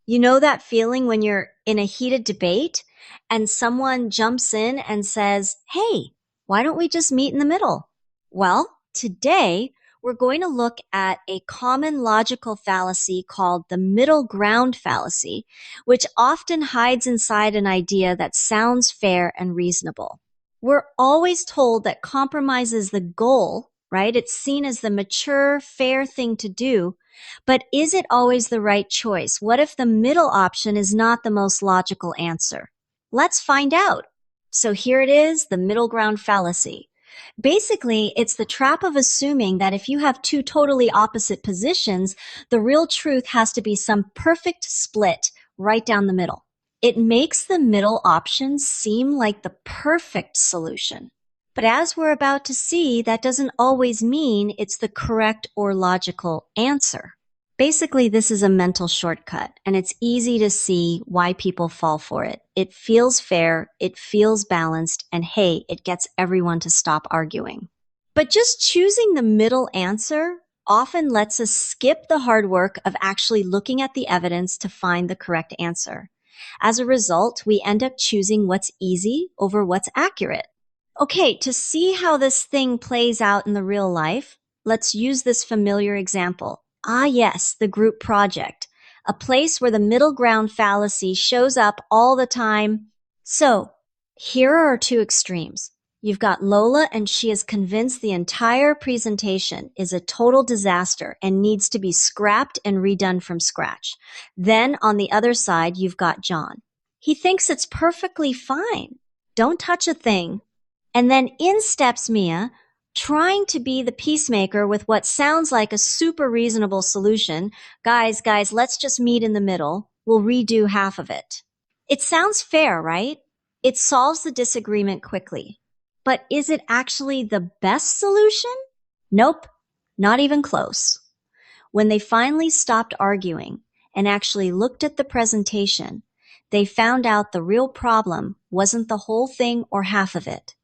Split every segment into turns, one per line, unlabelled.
You know that feeling when you're in a heated debate and someone jumps in and says, "Hey, why don't we just meet in the middle?" Well, today we're going to look at a common logical fallacy called the middle ground fallacy, which often hides inside an idea that sounds fair and reasonable. We're always told that compromise is the goal, right? It's seen as the mature, fair thing to do. But is it always the right choice? What if the middle option is not the most logical answer? Let's find out. So here it is, the middle ground fallacy. Basically, it's the trap of assuming that if you have two totally opposite positions, the real truth has to be some perfect split right down the middle. It makes the middle option seem like the perfect solution. But as we're about to see, that doesn't always mean it's the correct or logical answer. Basically, this is a mental shortcut, and it's easy to see why people fall for it. It feels fair, it feels balanced, and hey, it gets everyone to stop arguing. But just choosing the middle answer often lets us skip the hard work of actually looking at the evidence to find the correct answer. As a result, we end up choosing what's easy over what's accurate. Okay, to see how this thing plays out in the real life, let's use this familiar example. Ah, yes, the group project, a place where the middle ground fallacy shows up all the time. So, here are our two extremes. You've got Lola, and she is convinced the entire presentation is a total disaster and needs to be scrapped and redone from scratch. Then, on the other side, you've got John. He thinks it's perfectly fine. Don't touch a thing. And then in steps Mia, trying to be the peacemaker with what sounds like a super reasonable solution. Guys, let's just meet in the middle. We'll redo half of it. It sounds fair, right? It solves the disagreement quickly. But is it actually the best solution? Nope, not even close. When they finally stopped arguing and actually looked at the presentation, they found out the real problem wasn't the whole thing or half of it.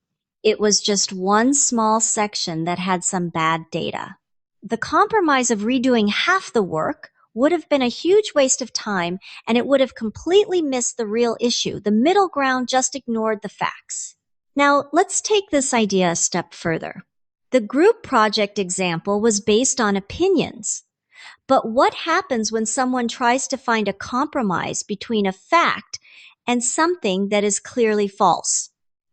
It was just one small section that had some bad data. The compromise of redoing half the work would have been a huge waste of time, and it would have completely missed the real issue. The middle ground just ignored the facts. Now, let's take this idea a step further. The group project example was based on opinions. But what happens when someone tries to find a compromise between a fact and something that is clearly false?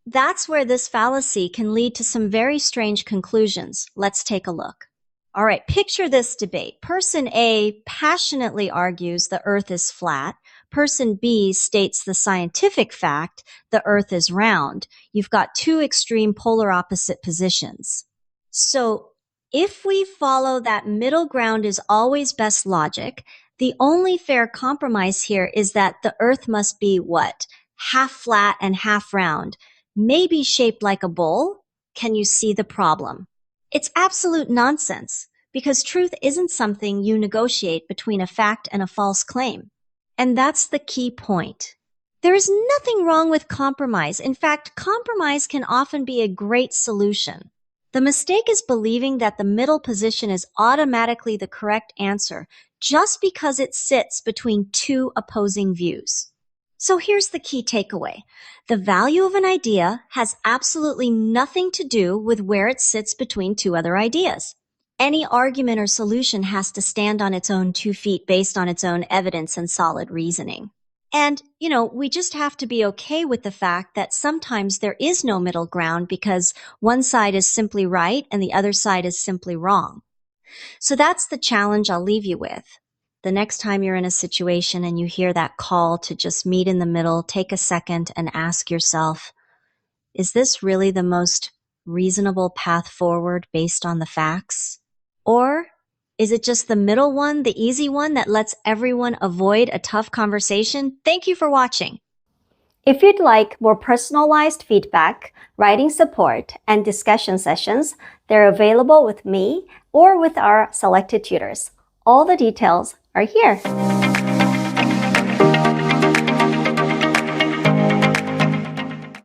That's where this fallacy can lead to some very strange conclusions. Let's take a look. All right, picture this debate. Person A passionately argues the Earth is flat. Person B states the scientific fact the Earth is round. You've got two extreme polar opposite positions. So if we follow that middle ground is always best logic, the only fair compromise here is that the Earth must be what? Half flat and half round. Maybe shaped like a bowl. Can you see the problem? It's absolute nonsense because truth isn't something you negotiate between a fact and a false claim. And that's the key point. There is nothing wrong with compromise. In fact, compromise can often be a great solution. The mistake is believing that the middle position is automatically the correct answer just because it sits between two opposing views. So here's the key takeaway. The value of an idea has absolutely nothing to do with where it sits between two other ideas. Any argument or solution has to stand on its own 2 feet based on its own evidence and solid reasoning. And, we just have to be okay with the fact that sometimes there is no middle ground because one side is simply right and the other side is simply wrong. So that's the challenge I'll leave you with. The next time you're in a situation and you hear that call to just meet in the middle, take a second and ask yourself, is this really the most reasonable path forward based on the facts? Or is it just the middle one, the easy one that lets everyone avoid a tough conversation? Thank you for watching.
If you'd like more personalized feedback, writing support, and discussion sessions, they're available with me or with our selected tutors. All the details are here.